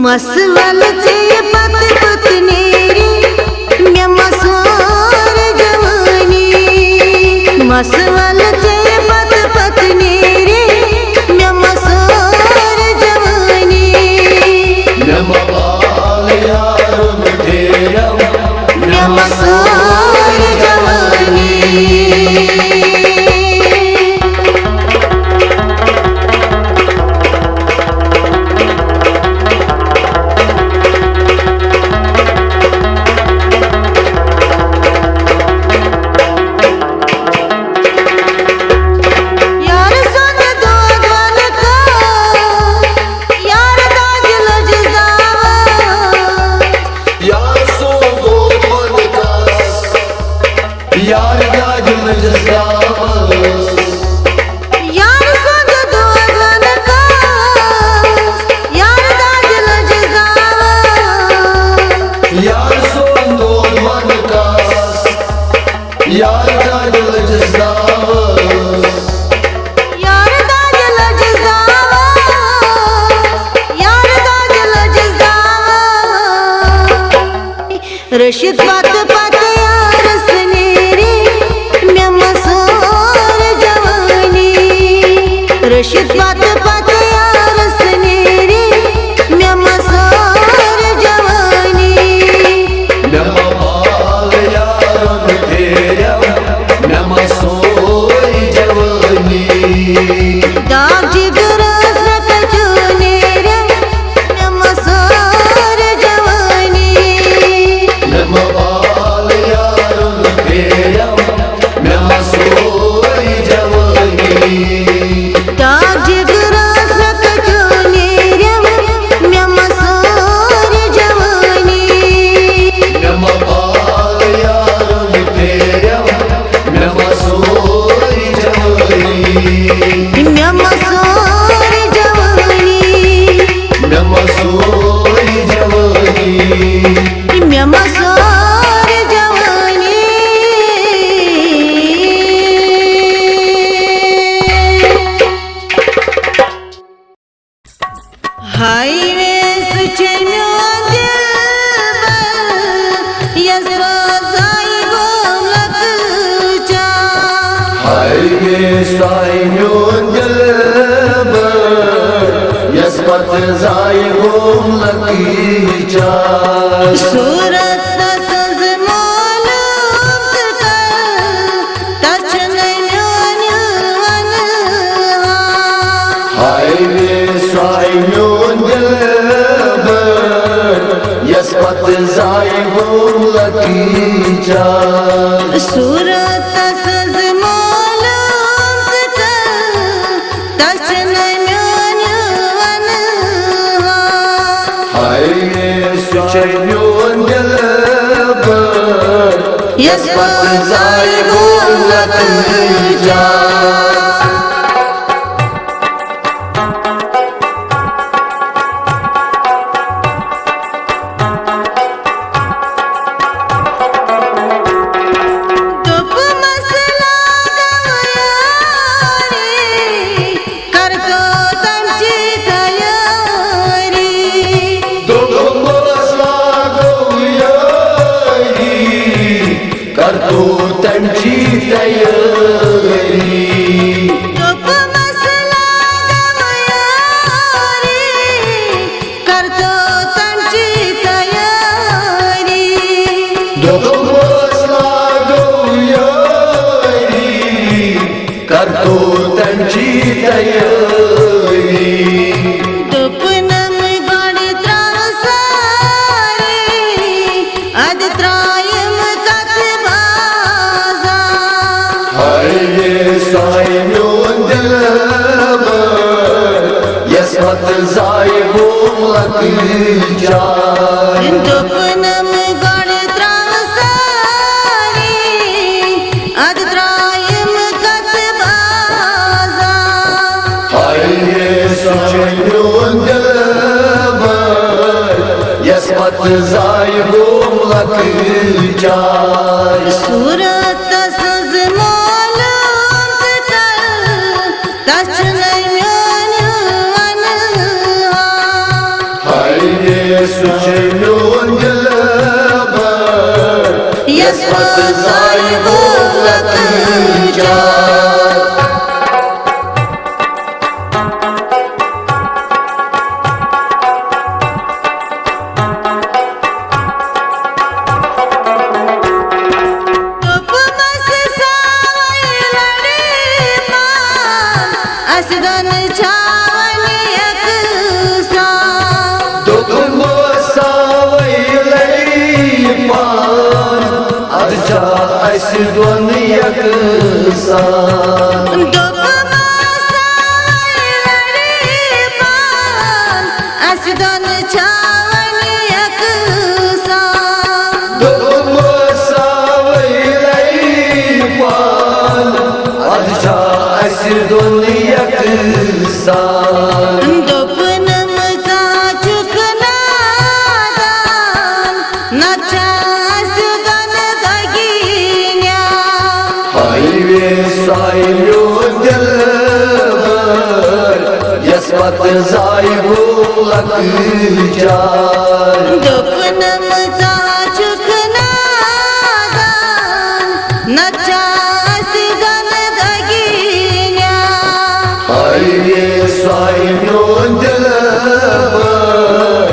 मसवल से पत पतने रे मैं मसवार जवानी मसवल से पत पतने रे मैं मसवार जवानी मैं मबाल यार तेरा मैं मसवार जवानी यार सो दो मन का यार दाज मजसावस यार संग दोन का यार दाज लजसावस यार सोन दोन का यार दाज लजसावस यार दाज लजसावस यार दाज लजसावस रशीद बात बात यार सनेरे मैं मसूर जवानी रशीद बात बात यार सनेरे मैं मसूर जवानी मैं माल यार तेरा मैं मसूर जवानी दाग जिगर रख चुनेरे मैं मसूर जवानी मैं माल यार तेरा मैं मसूर जवानी दाग जिगर रख चुनेरे मैं मसूर जवानी मैं माल यार तेरा मैं मसूर जवानी मैं मसूर जवानी मैं मसूर जवानी मैं मसूर जवानी हाईवे सुचन्यो दिल यस्वा साई गोलक चा हाईवे साइयों जलब यस्पत जाय होम लकी चार सूरत सज मालूम तचन न्योन हाईवे साइयों जलब यस्पत जाय होम लकी चार सूरत सज मालूम तचन न्योन हाईवे साइयों जलब यस्पत जाय होम लकी चार दुप मसला गवयारी करतो तंची तयारी करतो तंची तयारी दुप मसला गवयारी करतो तंची तयारी करतो तंची तयारी दुप नम गाड़ी त्रावसारी अद त्रायम कत बाजा हाईवे साइयों जलब यस्मत जाय होम लकी चार दुप नम गाड़ी त्रावसारी अद त्रायम कत बाजा हाईवे साइयों जलब यस्मत जाय होम लकी चार सूरत सज मालूम तचन म्योन हाईवे साइयों जलब यस्पत जाय होम लकी चार दुप मस सावई लड़ी मान असदन छावन यकसा दुख मोसावै लई पान अजा अस दोन यकसान दुप मसाई लड़ी मान असदन छावन यकसा दुख मोसावै लई पत जाय लकजार दुखनम चाचुक नादान नचास गन दगिन्या हाय स्वाय म्योन दिलबर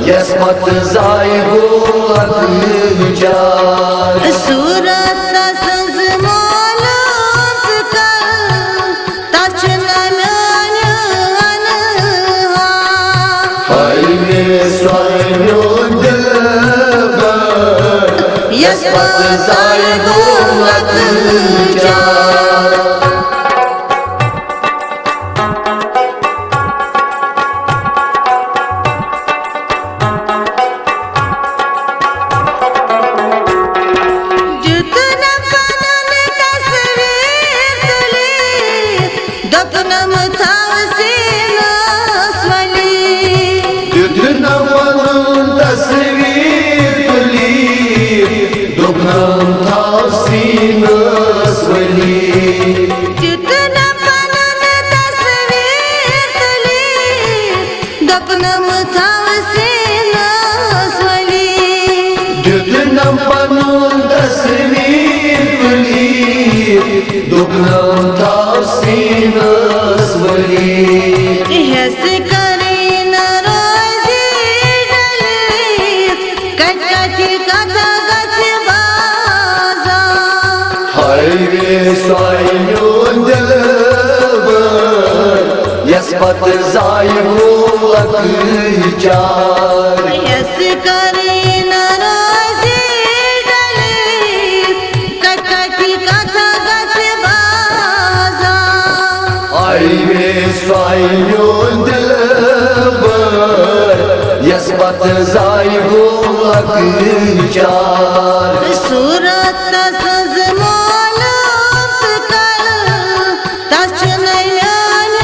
यस पत जाय लकजार सूरत तसंज मालूम कर तचन म्यान अनहा हाय स्वाय म्योन दिलबर यस पत जाय लकजार दपनम थावसीन स्वली दुधनम तस्वीर तुली दुधनम थावसीन स्वली दुधनम तस्वीर तुली दपनम थावसीन स्वली दुधनम तस्वीर तुली दुधनम थावसीन स्वली हस करीन रोजी डलित कटकटी कथा गछ बाजा हाय स्वाय म्योन दिलबर यस पत जाय लकजार हस करीन रोजी डलित कटकटी कथा गछ बाजा हाय स्वाय म्योन दिलबर यस पत जाय लकजार सूरत तसंज मालूम कर तचन म्यान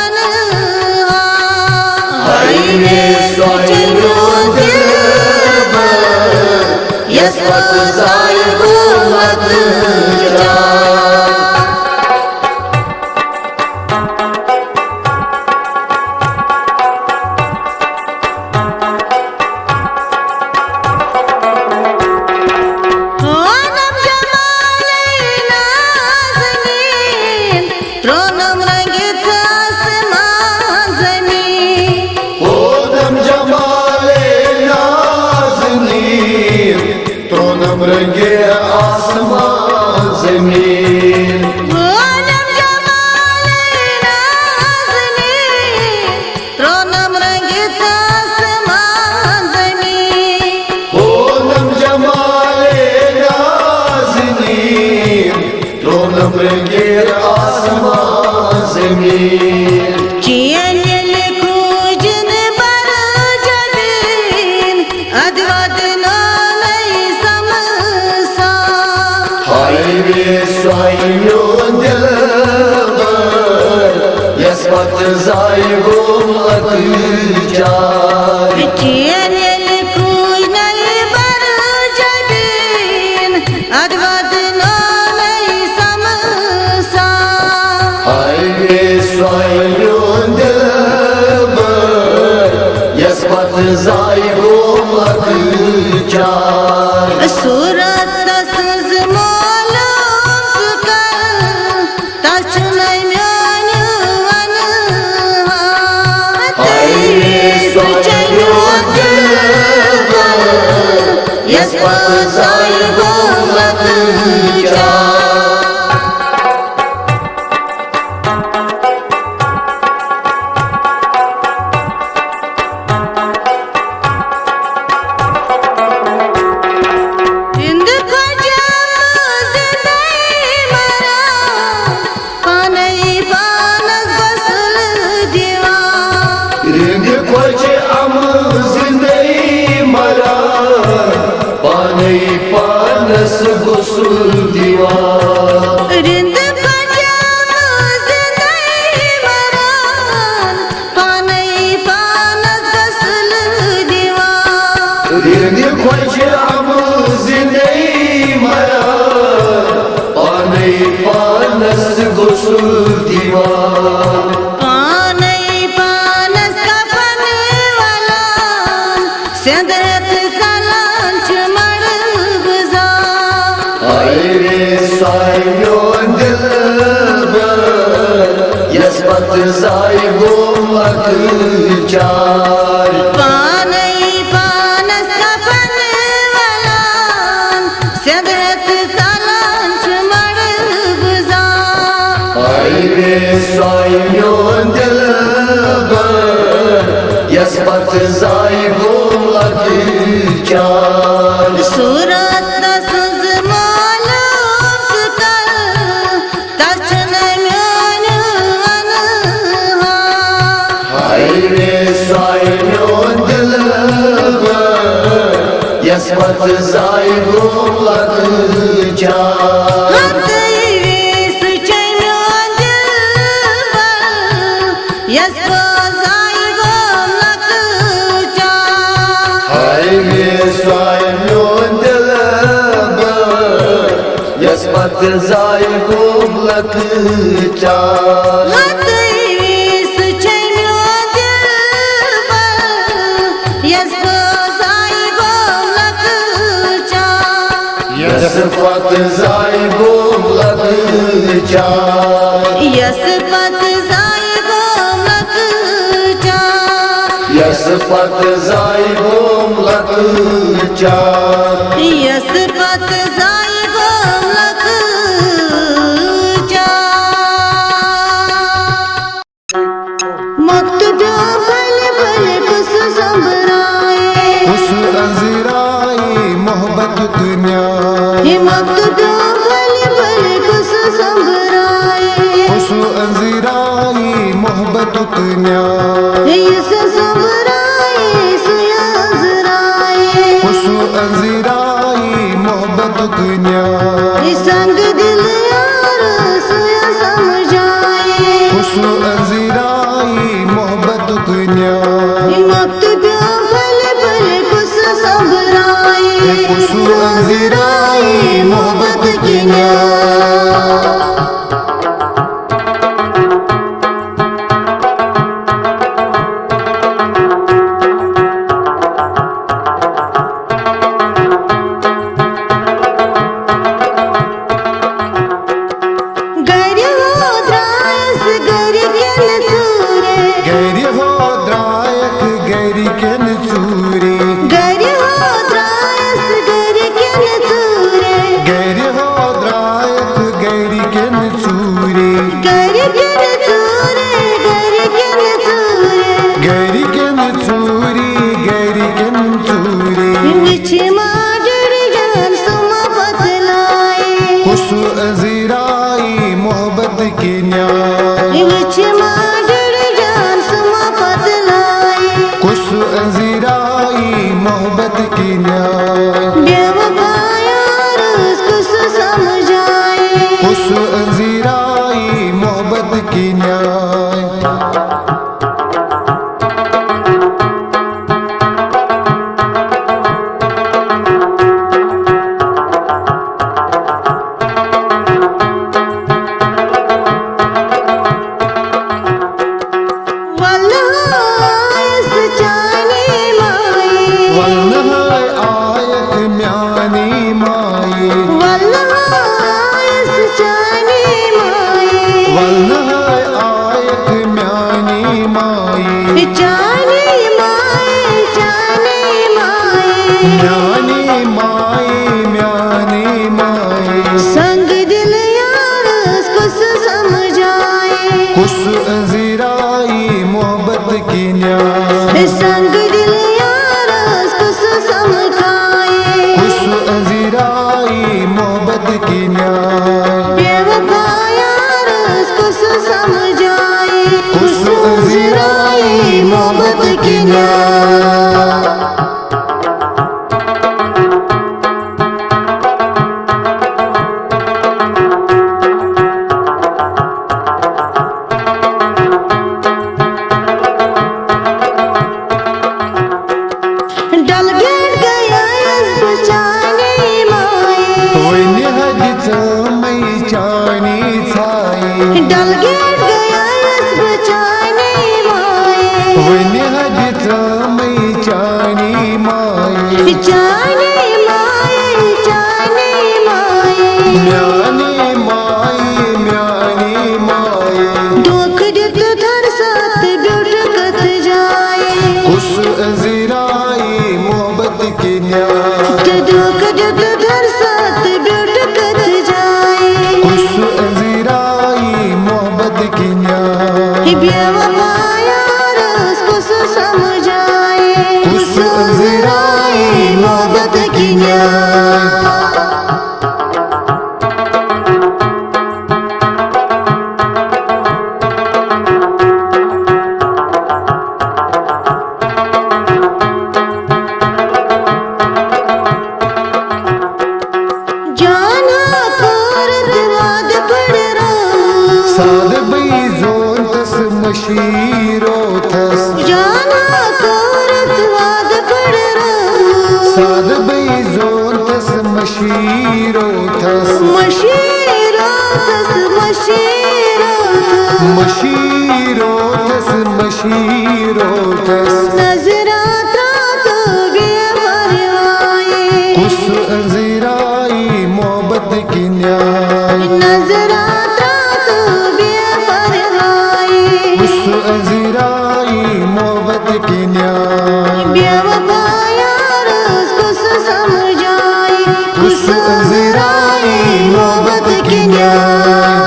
अनहा हाय स्वाय म्योन दिलबर यस पत जाय लकजार ओनम जमाले नाज़नीन त्रोनम रंगित आसमान ज़मीन ओनम जमाले नाज़नीन त्रोनम रंगे आसमान ज़मीन ओनम जमाले नाज़नीन त्रोनम रंगित आसमान ज़मीन ओनम जमाले नाज़नीन त्रोनम रंगे आसमान ज़मीन चियन लिखूजन बर जबीन अदवद नालई समसा हाय स्वाय म्योन दिलबर यस पत जाय लकजार चियन लिखूजन बर जबीन अदवद नालई समसा हाय स्वाय म्योन दिलबर यस पत जाय लकजार सूरत तसंज मालूम कर तचन म्यान अनहा हाय स्वाय म्योन दिलबर यस पत जाय लकजार हिंद खोजा जिंदगी मरा पानई पानस बसल दीवा रिंग खोजे अम जिंदगी मरा पानी पानस गुसल दीवा रिंद खोजा जिंदगी मरा पानई पानस बसल दीवा रिंग खोजे अम जिंदगी मरा पानी पानस गुसल दीवा पानई पानस पत जाय गोम लकचार पानै पानस कफन वलान सेदत चालान छ मड़ गुजार आई वे सोय म्योन दिलबर यस पत जाय गोम लकचार सूरत तसज मालूम कर तछन म्यान अनहा आई वे सोय म्योन दिलबर यस पत जाय गोम लकचार हतै वेस छै म्यान दिलबर यस बजाय गोम लकचार आई वे सोय म्योन दिलबर यस पत जाय गोम लकचार हतै वेस छै म्यान दिलबर यस बजाय गोम लकचार यस पत जाय गोम लकचार यस पत जाय गोम लकचार यस पत जाय गोम लकचार यस पत जाय गोम लकचार मक्तब भल भल कुस संबराए उस अंजराई मोहब्बत दुनिया हे मक्तब भल भल कुस संबराए उस अंजराई मोहब्बत दुनिया हे यस संबराए सुया जराए उस अंजराई मोहब्बत दुनिया हे संग दिल यार सुया समझाए उस अंजराई मोहब्बत दुनिया मक्तब भल भल कुस संबराए उस अंजराई मोहब्बत दुनिया गर हो द्रास गर केन चूरे गैरी हो द्रायक गैरी के चूरी गर हो द्रास गर केन चूरे गैरी हो द्रायक गैरी के चूरी गर केन चूरे गर केन चूरे गैरी के चूरी गैरी के चूरी विच माडर जान सुमा बतलाए खुश अजीराई मोहब्बत की न्याय विच माडर जान सुमा बतलाए खुश अजीराई मोहब्बत की न्याय बेवफा यार कुस समझाए खुश अजीराई मोहब्बत की न्याय वल्लास जाने माए वल्लहाय आयत म्यानी माई वल्लास जाने माए वल्लहाय आयत म्यानी माई जाने माए म्यानी माई म्यानी माई संग दिल यार कुछ समझाए खुश अंजीराई मोहब्बत की न्याय संग दिल यार कुछ समझाए खुश अंजीराई मोहब्बत की न्याय बेवफा यार कुछ समझाए खुश अंजीराई मोहब्बत की न्याय डल गेट गया इस बचाने माए वैन्य हदीच मै चानी छाई डल गेट गया इस बचाने माए वैन्य हदीच मै जाना खोरत वाद पड़ रहा साद बई जोन तस मशीरो थस जाना खोरत वाद पड़ रहा साद बई जोन तस मशीरो थस मशीरो तस मशीरो मशीरो थस मशीरो थस नजरा तो बेपरवाए कुस अंजीराई मोहब्बत की न्याय नजरा तो बेपरवाए कुस अंजीराई मोहब्बत की न्याय बेवफा यार उसको समझाए कुस अंजीराई मोहब्बत की न्याय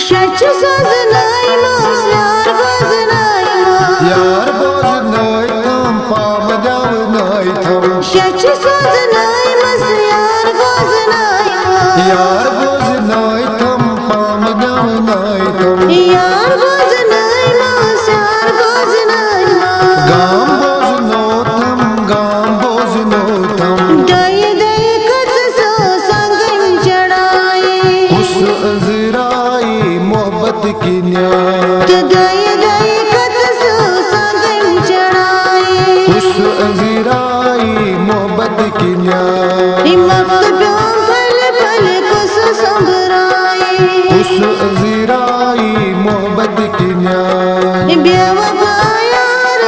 शच सजनाई मास यार बजनाई मास यार बोझ नाय थम पाम जाव नाय थम शच सजनाई मास यार बजनाई मास यार बोझ नाय थम पाम जाव नाय थम यार बजनाई मास यार बजनाई मास गाम बोझ नो थम गाम बोझ नो थम दय दय कच सो संगम चढ़ाए उस अंजराई मोहब्बत की न्याय दय दय कच सो संगम चढ़ाए उस अंजराई मोहब्बत की न्याय वक्त प्यों पल पल कुछ संभराए उस अंजराई मोहब्बत की न्याय बेवफा यार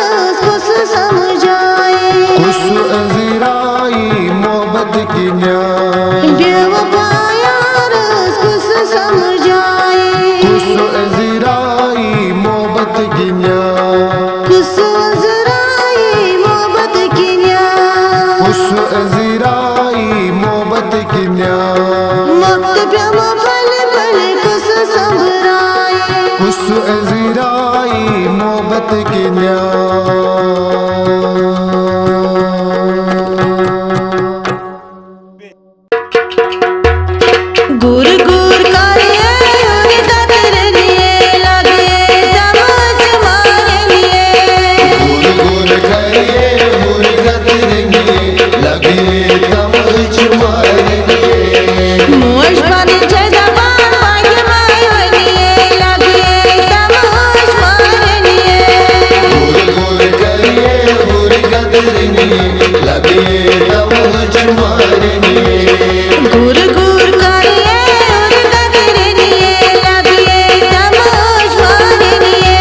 कुछ समझाए उस अंजराई मोहब्बत की न्याय बेवफा यार कुछ समझाए उस अंजराई मोहब्बत की न्याय कुछ अज़राई मोहब्बत की न्याय उस अंजराई मोहब्बत की न्याय वक्त प्यों पल पल कुछ संभराए उस अंजराई मोहब्बत की न्याय गुर गुर करे और दतर लिए लगे दमच मारनिए गुर गुर करिए मुर्गत रंगिए लगे तमच मारनिए मोश बन जदबान माय मारनिए लगे दमच मारनिए गुर गुर करिए मुर्गत रंगिए लगे तमच मारनिए गुर गुर करे और दतर लिए लगे दमच मारनिए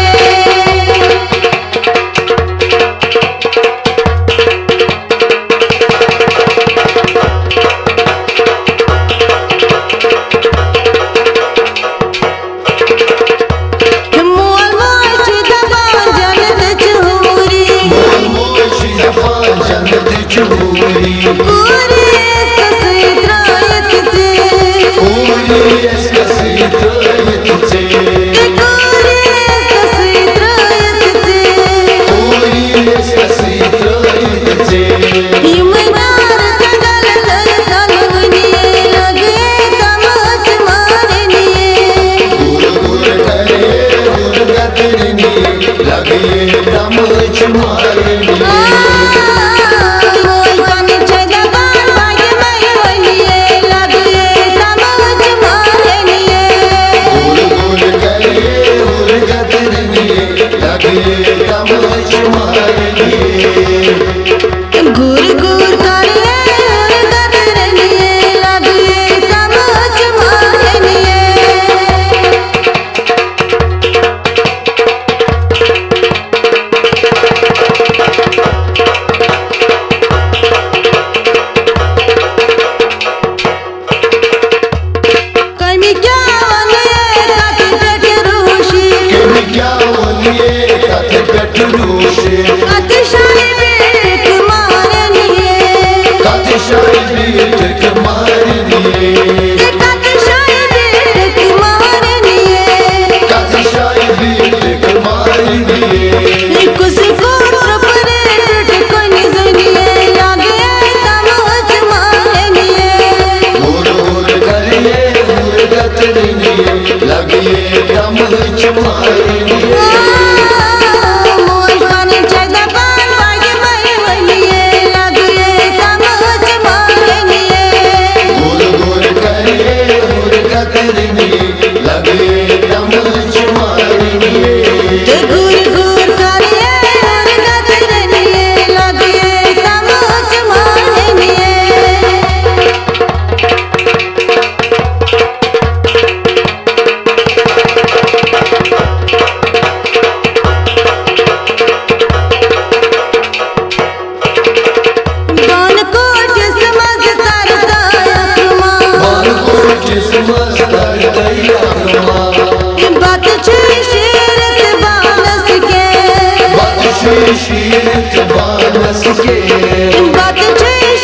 मोल मोच दबान जन्नत चूरी मोल मोश जफान जन्नत चूरी पूरी इसका सिद्रायत से पूरी इसका सीतायत से पूरी इसका सिद्रायत से पूरी इसका सीतायत से ईमानदार जंगल जल कलवनिए लगे तमच मारनिए गुर गुर करिए मुर्गत रंगिए लगे तमच मारनिए मोल बन जदबान माय मारनिए लगे तमच मारनिए गुर गुर करिए मुर्गत रंगिए लगे तमच मारनिए गुर गुर करे और दतर लिए लगे तमच मारनिए कमी क्या वाले ताकि पेट रोशी कि क्या बोलिए कथ पेटरूशे अतिशाई बेट मारनिए कथ शाही बीट मारनिए अतिशाई बेट मारनिए कथ शाही बीट मारनिए कुछ गोत्र परेट कोई निजनिए लगे तमच मारनिए गुर मस्तर दैया बात शीरत बानस के बात शीरत बानस के बात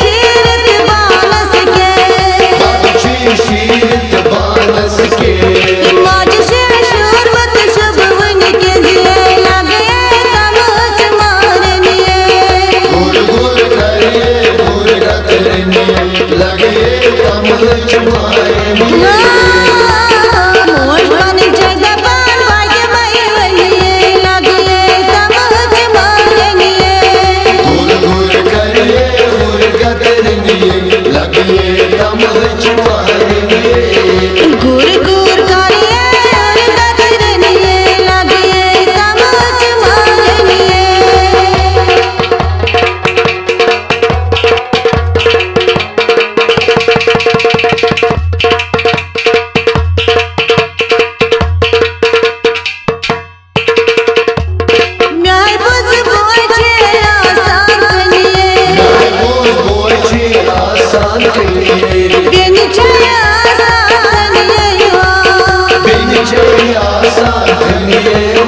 शीरत बानस के बात शीरत बानस के माज से शरबत सब वन के जिए लगे तमच मारनिए गुर गुर करिए गुर गतरनिए लगे तमच मारनिए मोर बन जगह पान भाग्य मई बनिए लगे तमच मारनिए गुर गुर करिए गुर गतरनिए लगे तमच मारनिए गुर गुर करिए और गदरनिए लगे तमच मारनिए म्याय बुझ बोझे आसान कनिए बोझे आसान करिए बिन छया आसान कनिए बिन छे आसान करिए